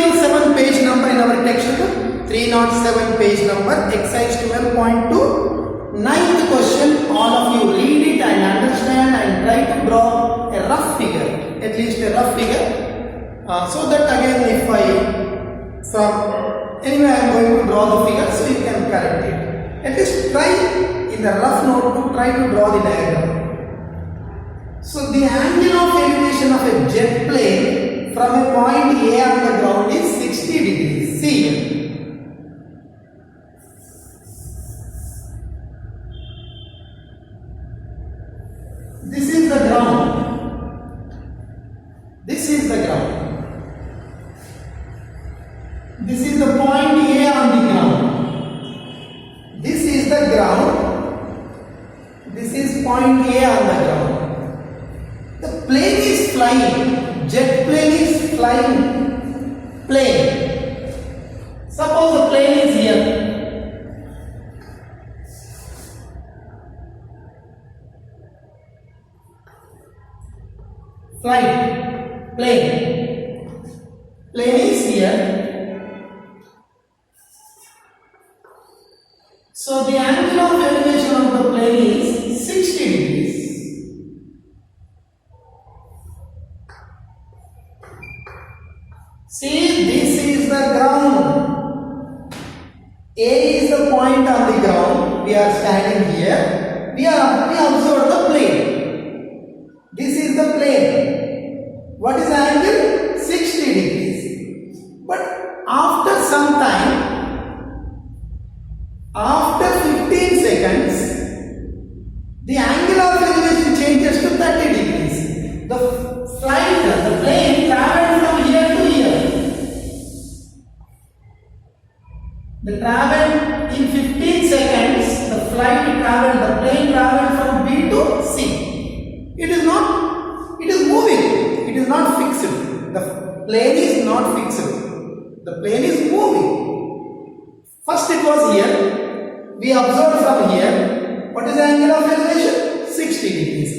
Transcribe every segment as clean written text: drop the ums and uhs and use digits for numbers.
307 page number in our textbook. 307 page number, exercise 12.2. Ninth question. All of you read it and understand and try to draw a rough figure, at least a rough figure. So that again, if anyway I am going to draw the figure, so you can correct it. At least try in the rough notebook, try to draw the diagram. So the angle of elevation of a jet plane from a point A on the ground is 60 degrees. See here. This is the ground. This is the ground. This is the point A on the ground. This is the ground. This is point A on the ground. The plane is flying. Jet plane is flying. Plane. Suppose the plane is here. Flight. Plane. Plane is here. So the angle of elevation of the plane is 60 degrees. See, this is the ground. A is the point on the ground. We are standing here. We observe the plane. This is the plane. What is the angle? 60 degrees. But after some time, after 15 seconds, the angle of elevation changes to 30 degrees. The plane travels from here to here. The travel in 15 seconds, the plane traveled from B to C. It is moving. It is not fixed. The plane is not fixed. The plane is moving. First it was here. We observed from here. What is the angle of elevation? 60 degrees.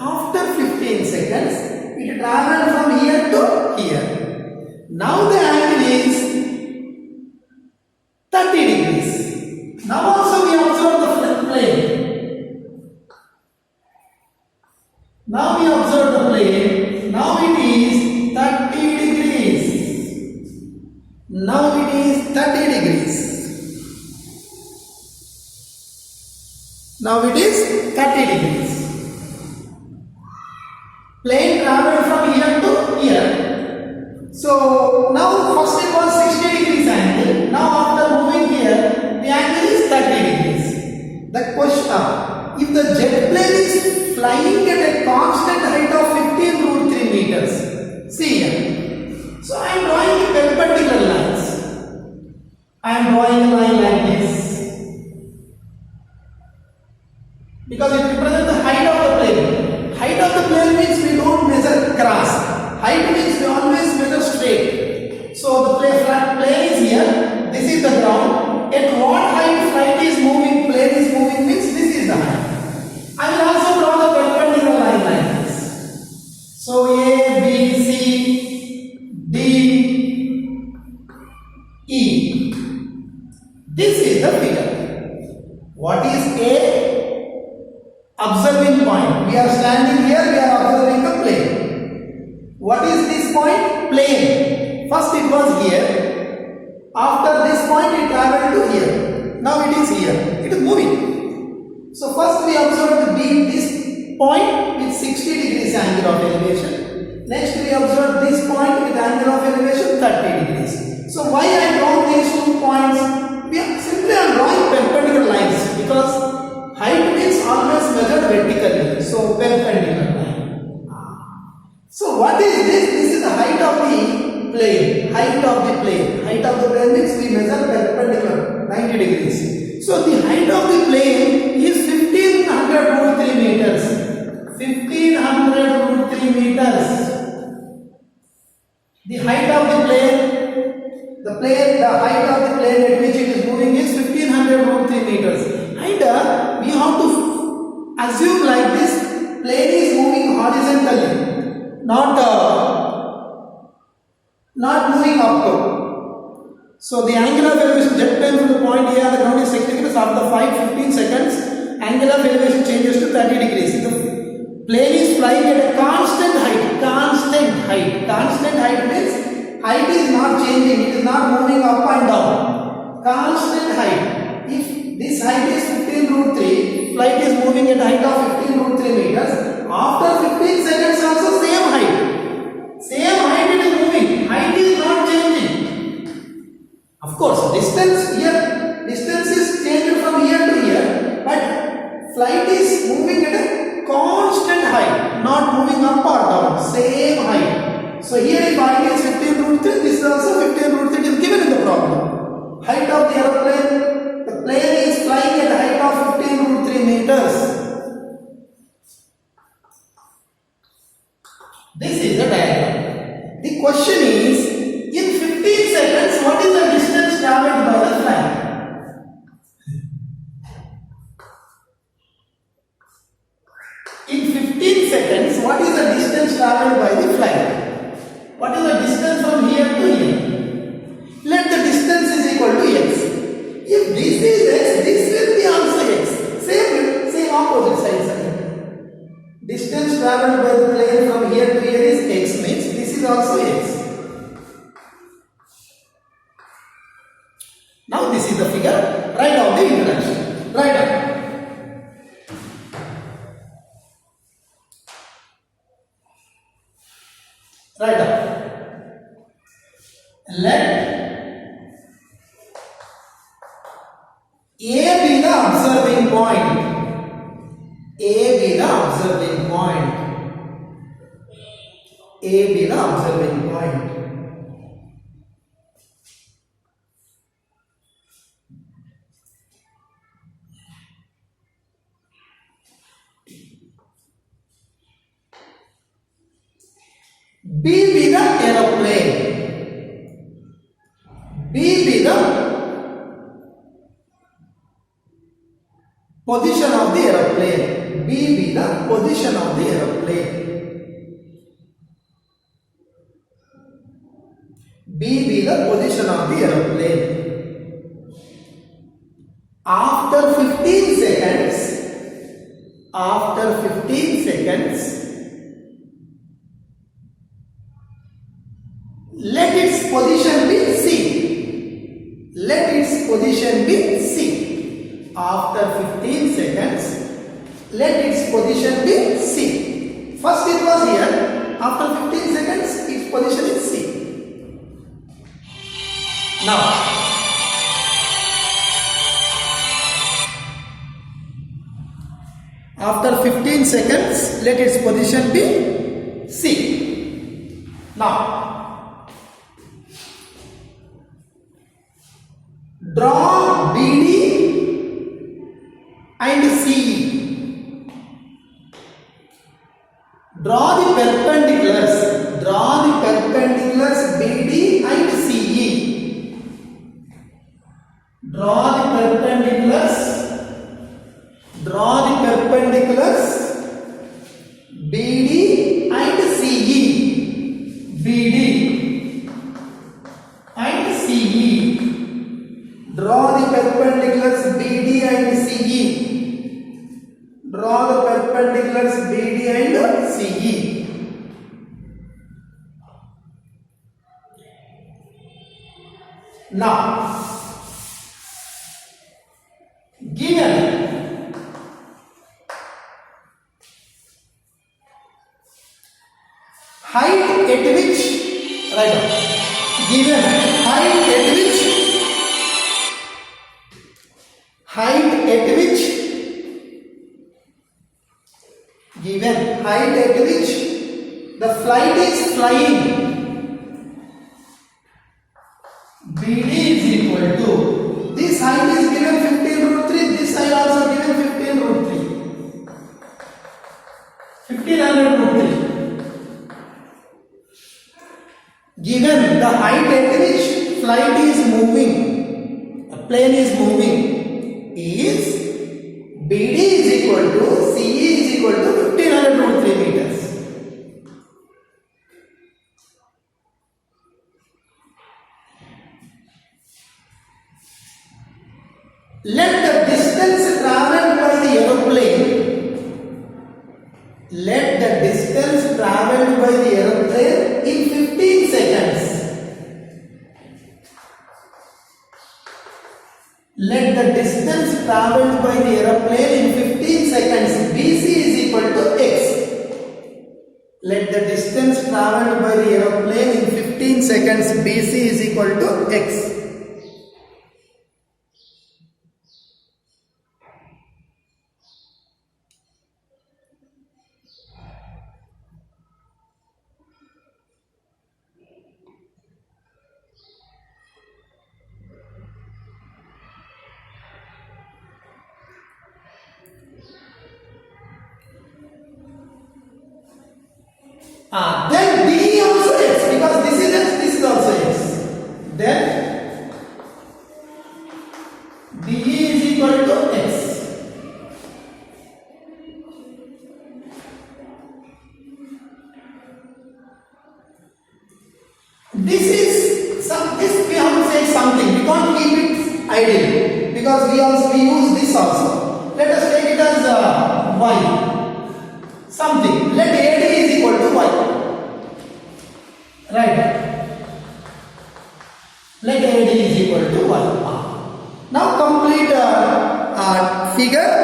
After 15 seconds, it traveled from here to here. Now the angle is 30 degrees. Now also we observe the plane. Now we observe the plane. Now it is 30 degrees. Now it is 30 degrees. Now it is 30 degrees. Plane traveled from here to here. So now first it was 60 degrees angle. Now after moving here, the angle is 30 degrees. The question, if the jet plane is flying at a constant height of 15√3 meters, see here. So I am drawing perpendicular lines. I am drawing a line like this. Because it represents the height of the plane. Height of the plane means we don't measure cross. Height means we always measure straight. So the plane is here. This is the ground. At what height flight is moving, plane is moving means this is the height. I will also draw the perpendicular line like this. So A, B, C, D, E. This is the figure. What is A? Observing point. We are standing here, we are observing the plane. What is this point? Plane. First it was here. After this point it traveled to here. Now it is here. It is moving. So first we observed this point with 60 degrees angle of elevation. Next we observed this point with angle of elevation 30 degrees. So why I draw these 2 points? We are simply drawing perpendicular lines because height means always measured vertically. So perpendicular line. So what is this? This is the height of the plane. Height of the plane. Height of the plane means we measure perpendicular 90 degrees. So the height of the plane is 1500√3 meters. 1500√3 meters. The height of the plane, the height of the plane at which it is moving is 1500√3 meters. And we have to assume like this, plane is moving horizontally, not moving moving up. So the angle of elevation jet plane from the point A on the ground is 60 degrees. After 5-15 seconds, angle of elevation changes to 30 degrees. The plane is flying at a constant height. Constant height. Constant height means height is not changing. It is not moving up and down. Constant height. If this height is 15 root 3, flight is moving at a height of 15 root 3 meters. After 15 seconds also same height. Same height it is moving. Height is not changing. Of course, distance is changed from here to here, but flight is moving at a constant height, not moving up or down, same height. So here if height is 15 root 3, this is also 15 root 3, it is given in the problem. Height of the aeroplane, the plane is flying at a height of 15 root 3 meters. This is the diagram. The question is, in 15 seconds, what is the distance traveled by the flight? In 15 seconds, what is the distance traveled by the flight? What is the distance from here to here? Let the distance is equal to x. If this is x, this will be also x. Same opposite sides. Distance traveled by the plane from here to here is x, means this is also x. Now this is the figure. Write down the introduction. Write down. Write down. Let A be the observing point. A be the observing point. A be the observing point. B be the aeroplane. B be the position of the aeroplane. B be the position of the aeroplane. B be the position of the aeroplane. After 15 seconds, let its position be C. Let its position be C. After 15 seconds, let its position be C. First it was here. After 15 seconds, its position is C. Now, after 15 seconds, let its position be C. Now, draw BD and CE. Draw the perpendiculars. Draw the perpendiculars BD and CE. Draw the perpendiculars. Draw the perpendiculars BD and CE. BD and CE. Draw the perpendiculars BD and CE. Draw the perpendiculars BD and CE. Now, given height at which, write down, given height at which the flight is flying, BD is equal to, this height is given 15 root 3, this height also given 15 root 3, 1500 root 3. Given the height at which flight is moving, a plane is moving, is BD is equal to CE is equal to 1500 root 3 meters. let the distance traveled by the aeroplane, let the distance traveled by the aeroplane in 15 seconds. Let the distance traveled by the aeroplane in 15 seconds. BC is equal to x. Let the distance traveled by the aeroplane in 15 seconds. BC is equal to x. Then D also x, because this is x, this is also x. Then D is equal to x. This we have to say something. We can't keep it idle because we use this also. Let us take it as y. Something. Let AD is equal to y. Right. Let AD is equal to y. Now complete figure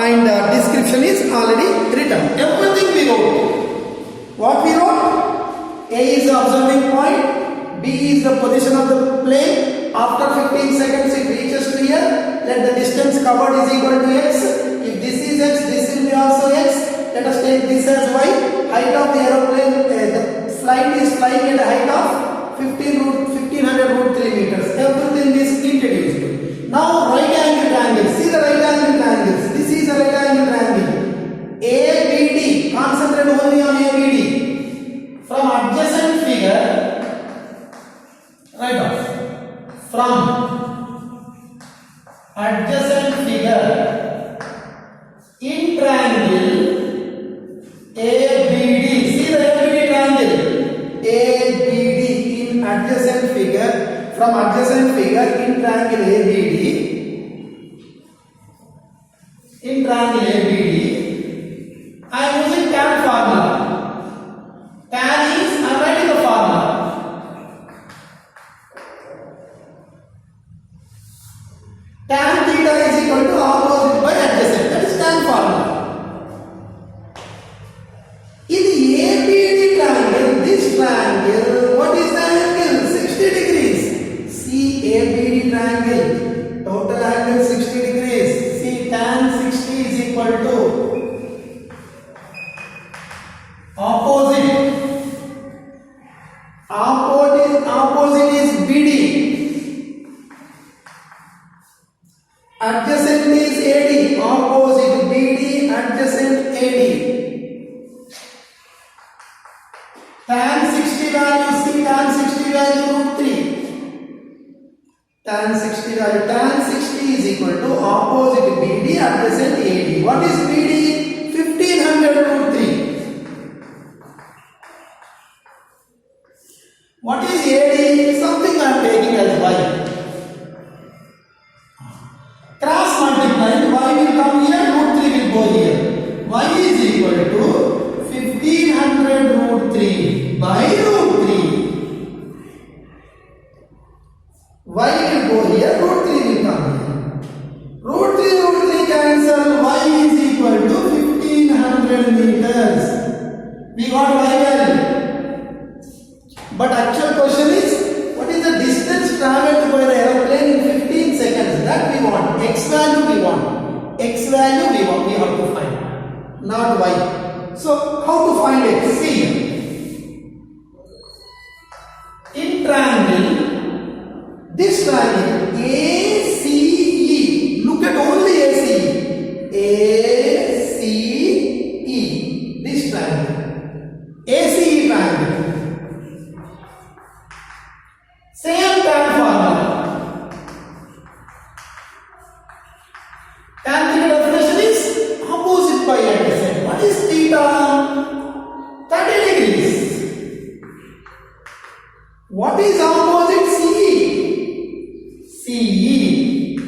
and description is already written. Everything we wrote. What we wrote? A is the observing point. B is the position of the plane. After 15 seconds it reaches to here. Let the distance covered is equal to x. If this is x, this will be also x. Let us take this as y. Height of the aeroplane, the flight is flying at a height of 1500 root 3 meters. Everything is introduced. Now right angle triangle. See the right angle triangles. This is a right angle triangle. ABD. Concentrate only on ABD. From adjacent figure, right off. From adjacent figure in triangle ABD. See the ABD triangle. ABD in adjacent figure. From adjacent figure in triangle ABD. In triangle ABD, I am using tan formula. Tan is, I am writing the formula. Tan theta is equal to opposite by adjacent. That is tan formula. In the ABD triangle, this triangle, what is the angle? 60 degrees. See ABD triangle, total angle 60 degrees. See tan 60 is equal to opposite. Opposite is BD. Adjacent is AD. Opposite BD, adjacent AD. Tan 60 value, see tan 60 value root 3. Tan 60 value, tan 60 is equal to opposite BD, adjacent AD. What is BD? 1500 root 3. What is AD? Something I am taking as y. Cross multiplying, y will come here, root 3 will go here. Y is equal to 1500 root 3 by root 3. Y will go here, root 3 will come here. Root 3 cancel, y is equal to 1500 meters. We got y value. But actual question is, what is the distance traveled by the aeroplane in 15 seconds? That we want. X value we want. X value we have to find. Not y. So, how to find x? See. In triangle, this triangle ACE. Look at only ACE. ACE. This triangle. ACE triangle. Same tan formula. Tan theta definition is opposite by adjacent. What is theta? 30 degrees. What is opposite? CE. CE.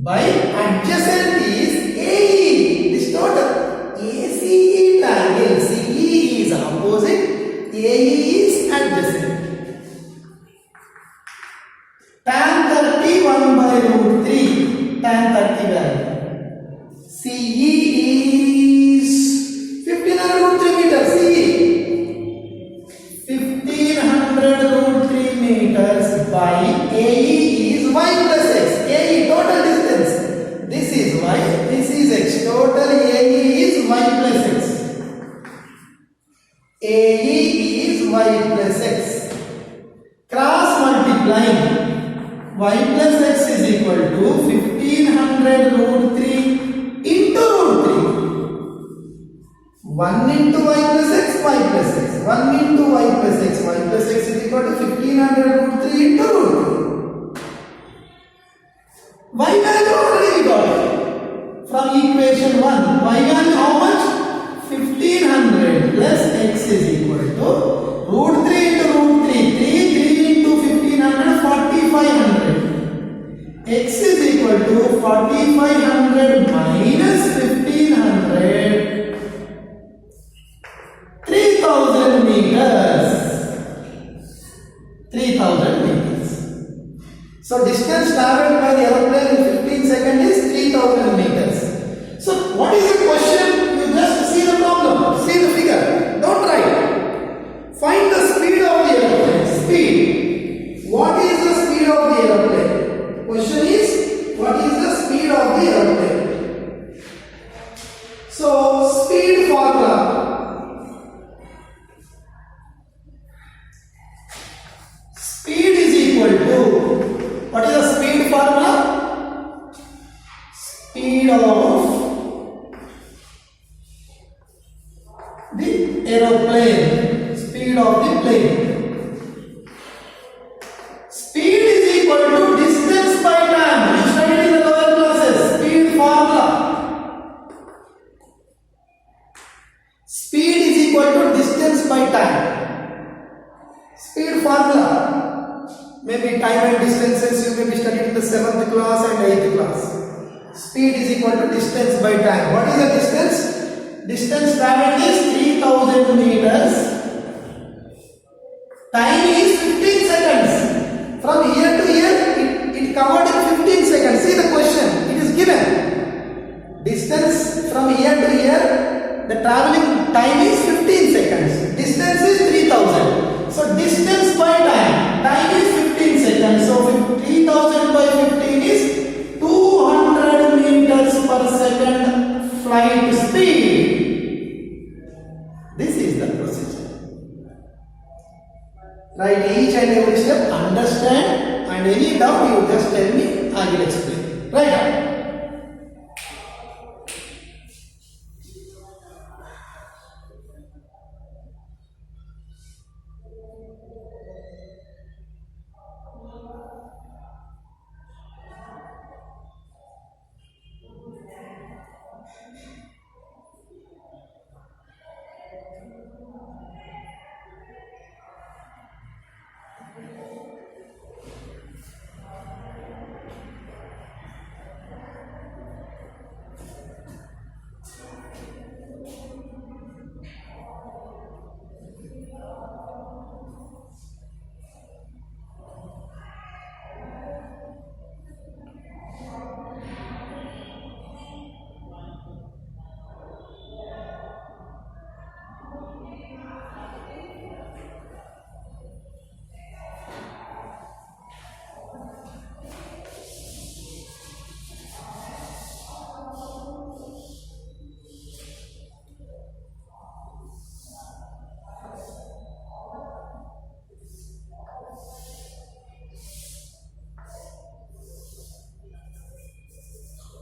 by adjacent is AE. This total ACE triangle. CE is opposite, AE is adjacent. Tan 30 1 by root 3. Tan 30 value. CE is 1500 root 3 meters. CE 1500 root 3 meters by AE is y plus x. AE total distance. This is y. This is x. Total AE is y plus x. AE is y plus x. Cross multiplying. Y plus x is equal to 1500 root 3 into root 3. 1 into y plus x, y plus x. 1 into y plus x, y plus x is equal to 1500 root 3 into root 3. Y value already we got from equation 1. Y value how much? 1500 plus x is equal to root 3 into root 3. 3 into 1500, 4500. X is equal to 4500 minus 1500. 3000 meters. 3000 meters. So distance traveled by the aeroplane in 15 seconds is 3000 meters. So what is the question? You just see the problem. See the figure. Don't write. Find the speed of the aeroplane. Speed. What is the speed of the aeroplane? Question is, what is the speed of the aeroplane? So speed formula. Speed is equal to, what is the speed formula? Speed of the aeroplane. Speed of the plane. Speed is equal to distance by time. You studied in the lower classes. Speed formula. Speed is equal to distance by time. Speed formula. Maybe time and distances you may be studied in the 7th class and 8th class. Speed is equal to distance by time. What is the distance? Distance traveled is 3000 meters. Time is 15 seconds. From here to here, it covered in 15 seconds. See the question. It is given. Distance from here to here, the traveling time is 15 seconds. Distance is 3000. So distance by time. Time is 15 seconds. So 3000 by 15 is 200 meters per second flight speed. This is the procedure. Write each and every step, understand, and any doubt you just tell me, I will explain. Write down.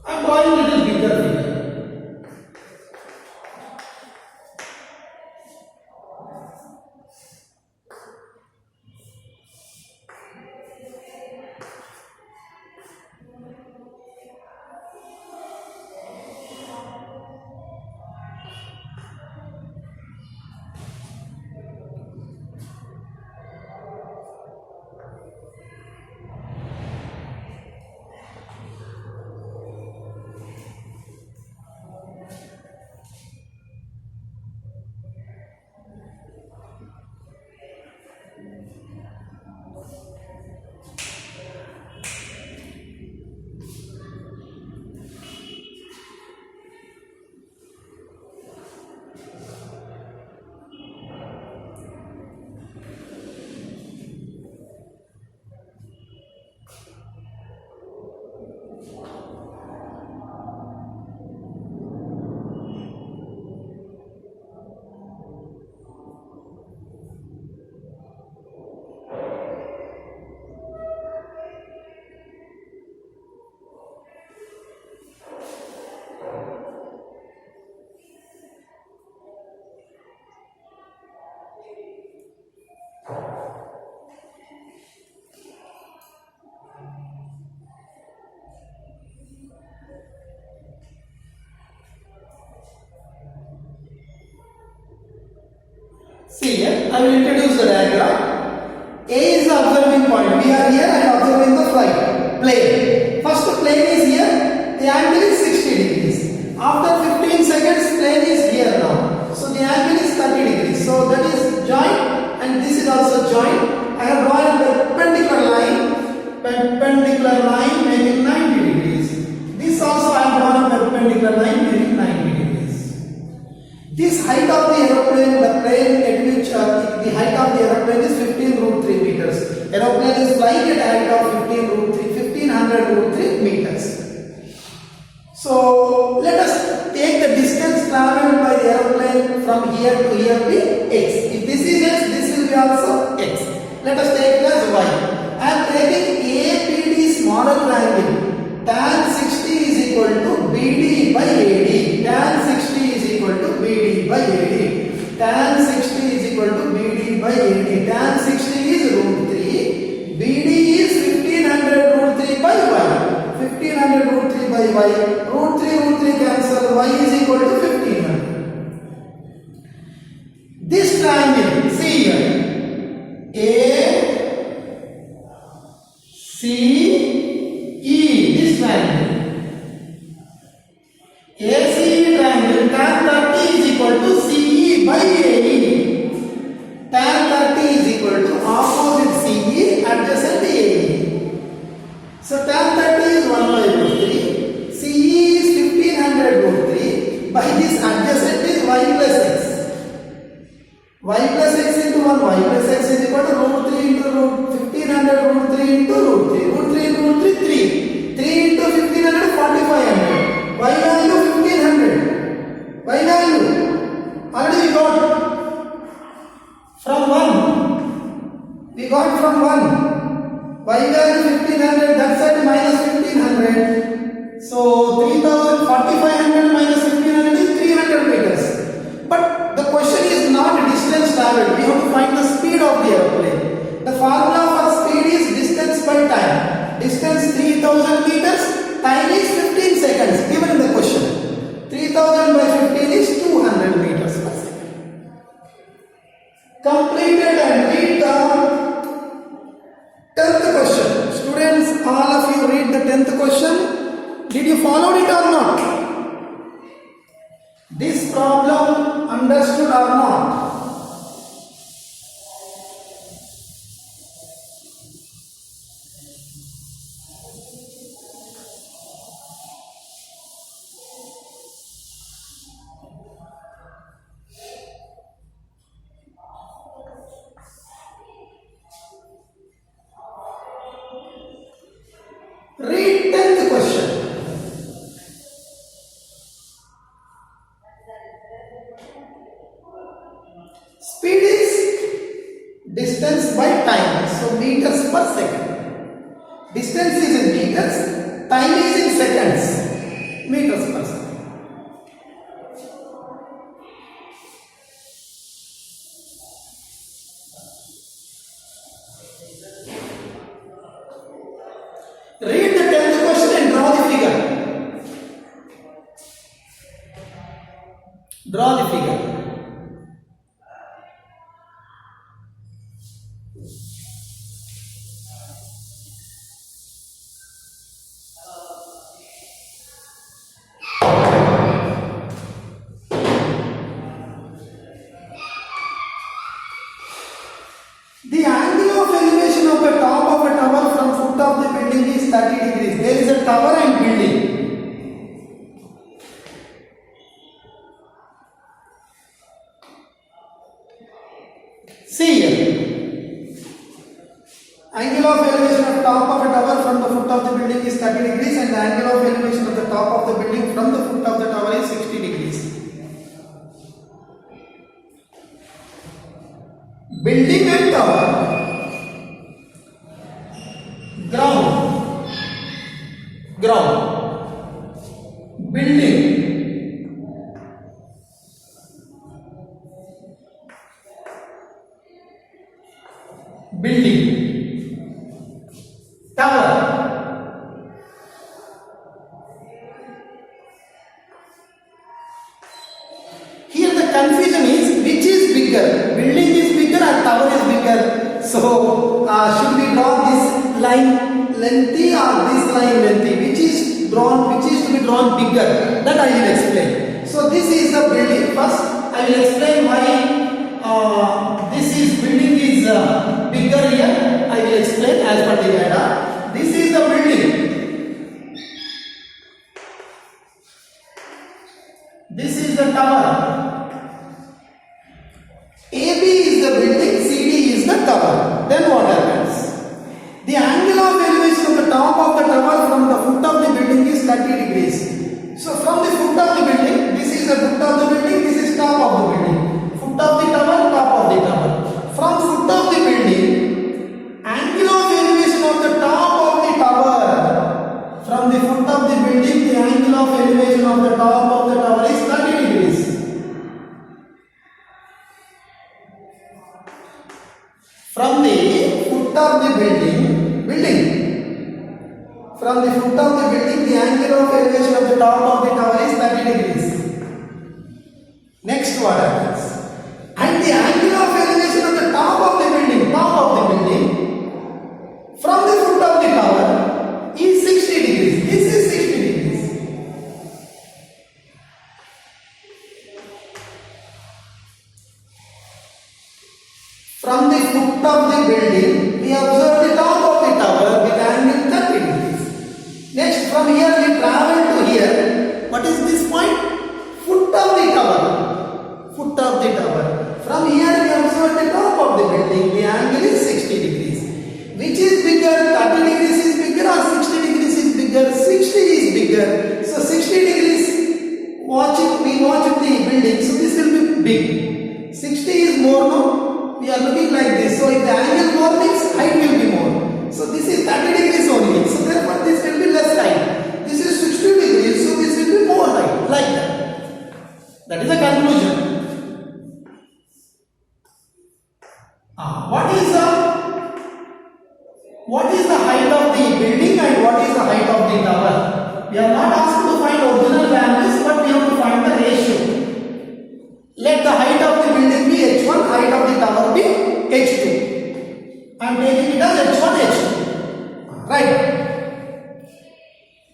I am drawing a little bigger figure. I will introduce the diagram. A is the observing point. We are here and observing the flight plane. First plane is here. The angle is 60 degrees. After 15 seconds, plane is here now. So the angle is 30 degrees. So that is joint, and this is also joint. I have drawn a perpendicular line making 90 degrees. This also I have drawn a perpendicular line making 90 degrees. This height of the aeroplane, the plane at which the height of the aeroplane is 15√3 meters. Aeroplane is flying at a height of 1500√3 meters. So let us take the distance traveled by the aeroplane from here to here be x. If this is x, this will be also x. Let us take it as y. I am taking APD smaller triangle. Tan 60 is equal to BD by AD. Tan 60 is equal to BD by AD. Tan 60 is equal to BD by AD. Tan 60 is √3. BD is 1500√3 by y. 1500√3 by y. √3 cancel. Y is equal to 1500. This triangle, see here. ACE, this triangle. ACE triangle, tan 30 is equal to CE by AE. Tan 30 is equal to opposite CE adjacent AE. So tan 30 is 1 by √3. CE is 1500√3. By this adjacent is y plus x. Y plus x into 1, y plus x is equal to √3 into 1500√3 into √3. √3 into √3, 3. 3 into 1500, 4500. Y value 1500. Y value already we got from 1. We got from 1. Y value 1500, that side minus 1500. So 4500 minus 1500 is 300 meters. But the question is not distance traveled. We have to find the speed of the aeroplane. The formula for speed is distance by time. Distance 3000 meters, time is 15 seconds given in the question. 3000 by 15 is 200 meters per second. Completed and read the 10th question. Students, all of you read the 10th question. Did you follow it or not? This problem understood or not? Read 10th question. Speed is distance by time, so meters per second. Distance is in meters, time is in seconds, meters per second. Read the 10th question and draw the figure. Draw the figure. The angle of elevation of the top of a tower from foot of the building is 30 degrees. There is a tower and building. See here. Angle of elevation of top of a tower from the foot of the building is 30 degrees and the angle of elevation of the top of the building from the foot of the tower is 60 degrees. Building and tower. Ground. Building. Tower. Here the confusion is which is bigger, building is bigger So should we draw this line lengthy or this line lengthy? Which is to be drawn bigger? That I will explain. So this is the building. First I will explain why this building is bigger here. I will explain as per the data. This is the building. This is the tower. AB is the building, CD is the tower. Then what happens? The angle of elevation of the top of the tower from the foot of the building is 30 degrees. So from the foot of the building, this is the foot of the building, this is top of the building. Foot of the tower, top of the tower. From foot of the building, angle of elevation of the top of the tower. From the foot of the building, the angle of elevation of the top of the tower is 30 degrees. From the foot of the building, from the foot of the building, the angle of elevation of the top of the tower is 30 degrees. Next what happens? And the angle of elevation of the top of the building, from the foot of the tower is 60 degrees. This is 60 degrees. From the foot of the building, we observe the top of the tower with angle 30 degrees. Next, from here we travel to here. What is this point? Foot of the tower. Foot of the tower. From here we observe the top of the building. The angle is 60 degrees. Which is bigger? 30 degrees is bigger or 60 degrees is bigger? 60 is bigger. So 60 degrees. We watch the building. So this will be big. 60 is more, no? We are looking like this. So if the angle more means height will be more. So this is 30 degrees only. So therefore this will be less height. This is 60 degrees. So this will be more height. Like that. That is the conclusion. What is the height of the building and what is the height of the tower? We are not asked to find original values, but we have to find the ratio. Let the height of the building be h1, height of the tower be h2. I am taking it as h1, h2. Right.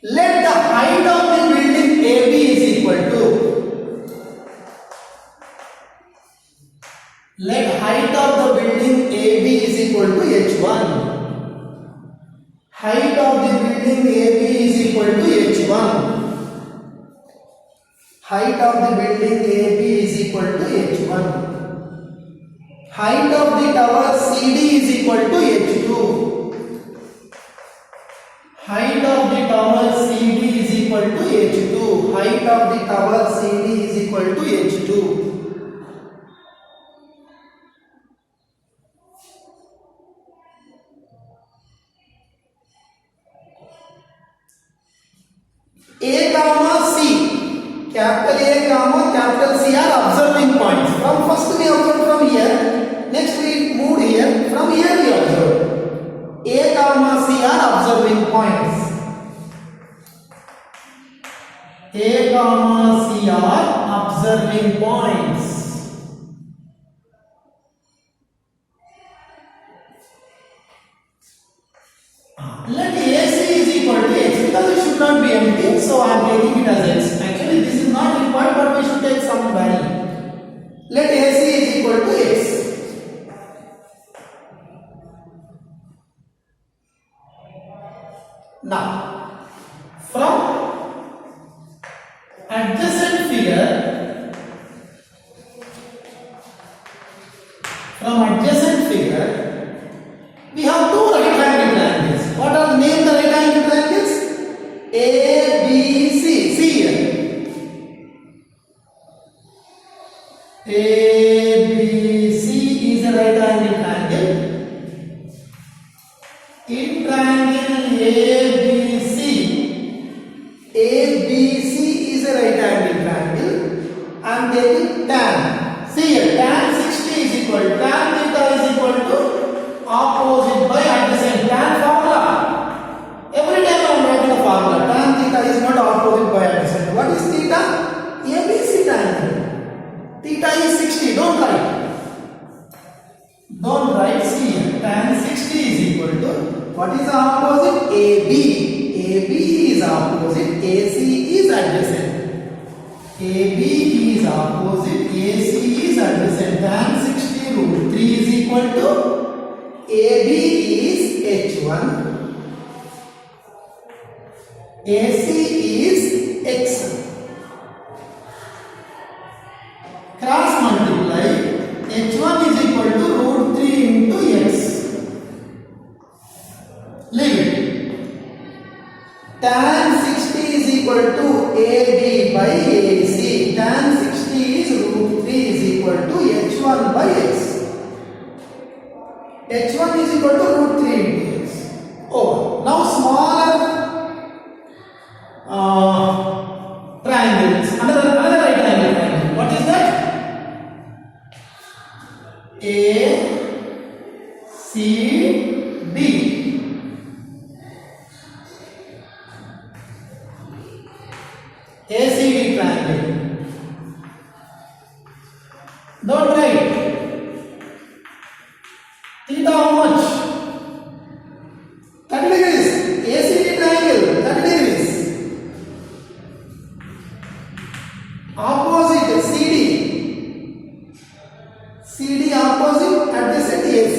Let the height of the building AB is equal to. Let height of the building AB is equal to h1. Height of the building AB is equal to h1. Height of the building AB is equal to h1. Height of the tower CD is equal to h2. Height of the tower CD is equal to h2. Height of the tower CD is equal to h2. A comma C, capital A comma capital C are observing points. From first we observe from here, next we move here, from here we observe. A comma C are observing points. A comma C are observing points. Let AC is equal to X because it should not be empty, so I am taking it as X. Actually, this is not required, but we should take some value. Let AC is equal to X. Now, from adjacent figure, we have two right angle triangles. What are named the right angle triangles? A, B, C. See here. A, B, C is a right angle triangle. In triangle ABC, ABC is a right angle triangle. I am taking tan. See here, tan 60 is equal to tan theta is equal to opposite by adjacent. Tan formula. Every time I am writing a formula. Tan theta is not opposite by adjacent. What is theta? ABC triangle. Theta is 60. Don't write. Don't write. See here. 60 is equal to, what is the opposite? AB. AB is opposite, AC is adjacent. AB is opposite, AC is adjacent. Tan 60 root 3 is equal to, AB is H1, AC is X. Cross multiply, H1 is equal to root 3 into X. Leave it. Tan 60 is equal to AB by AC. Tan 60 is root 3 is equal to H1 by X. H1 is equal to root 3 into X. Over. Now smaller triangles. Another right triangle. What is that? A, C, D. ACD triangle. Don't write. Theta how much? 30 degrees. ACD triangle, 30 degrees. Opposite CD. CD opposite adjacent AC.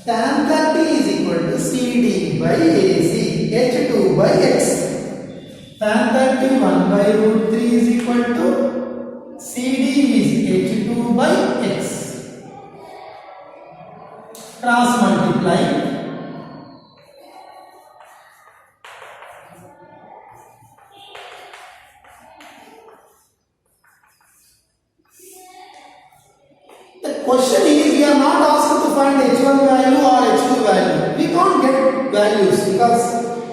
Tan 30 is equal to CD by AC, H2 by X. Tan 30 1 by root 3 is equal to CD is H2 by X. Cross multiply. The question is, we are not asked to find H1 value or H2 value. We can't get values because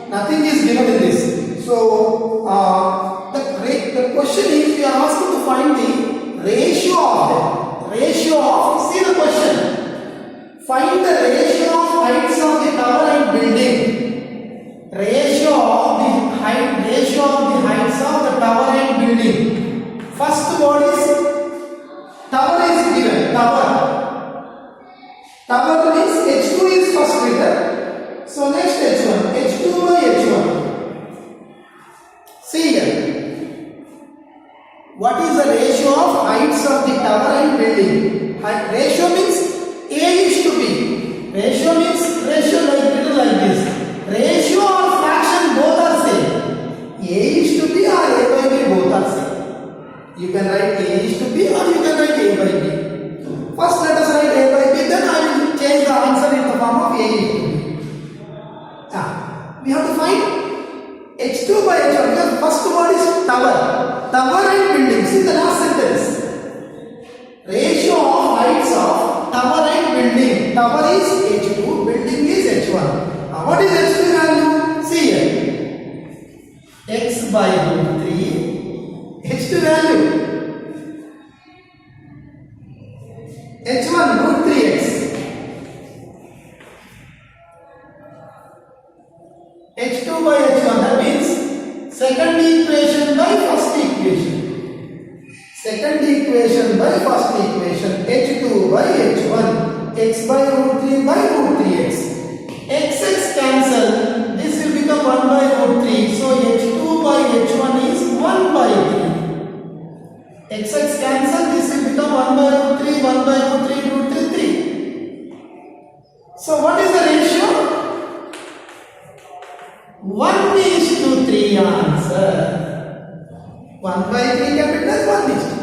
nothing is given in this. So, the question is, we are asked to find the ratio of them. Ratio of, see the question. Find the ratio of heights of the tower and building. Ratio of the heights of the tower and building. First word is tower is given. Tower means H2 is first written. So next H1. H2 by H1. See here. What is the ratio of heights of the tower and building? Ratio means A is to B. Ratio means ratio written like this. Ratio or fraction both are same. A is to B or A by B both are same. You can write A is to B or you can write A by B. First let us write A by B, then I will change the answer in the form of A is to B. We have to find H2 by H1 because first word is tower. Tower and building. See the last sentence. Ratio of heights of tower and building. Tower is H2, building is H1. What is H2 value? See here. X by root 3. H2 value. H1 root 3x. H2 by H1, that means second equation by first equation. Second equation by first equation. H2 by H1. X by root 3 by root 3x. X cancel. This will become 1 by root 3. So H2 by H1 is 1 by 3. X cancel. This will become 1 by root 3, 1 by root 3, root 3, 3. So what is the ratio? 1 is to 3 answer. 1 by 3 capital 1 is to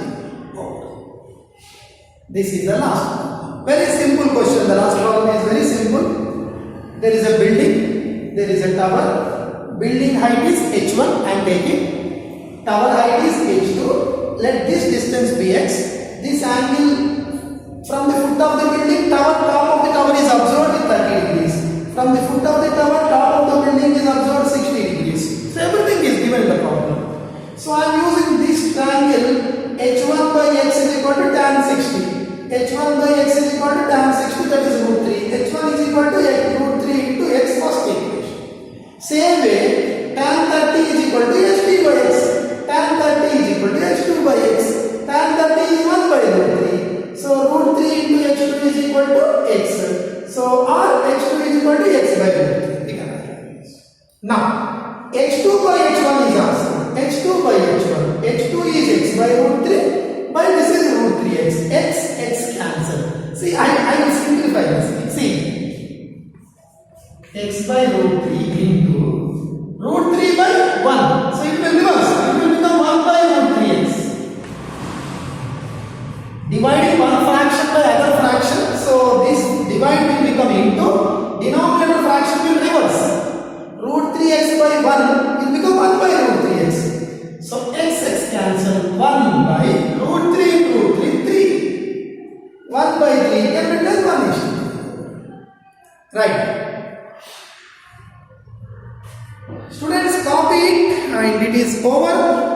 3. This is the last one. Very simple question. The last problem is very simple. There is a building. There is a tower. Building height is H1. I am taking. Tower height is H2. Let this distance be X. This angle from the foot of the building, top of the tower is observed with 30 degrees. From the foot of the tower, top of the building is observed 60 degrees. So everything is given in the problem. So I am using this triangle. H1 by X is equal to tan 60. H1 by X is equal to tan 60, that is root 3. H1 is equal to root 3 into X first equation. Same way, tan 30 is equal to H3 by X. Tan 30 is equal to H2 by X. Tan 30 is 1 by root 3. So x by root 3. We can write. Now, h2 by h1 is asked. h2 by h1. h2 is x by root 3, but this is root 3x. X cancel. See, I will simplify this. See, x by root 3 into root 3 by 1. So it will reverse. It will become 1 by root 3x. Dividing one fraction by other fraction. So this divide will become into denominator fraction will reverse. Root 3x by 1 will become 1 by root 3x. So x cancel 1 by root 3 into root 3, 3. 1 by 3 can be done 1 is. Right. Students, copy it and it is over.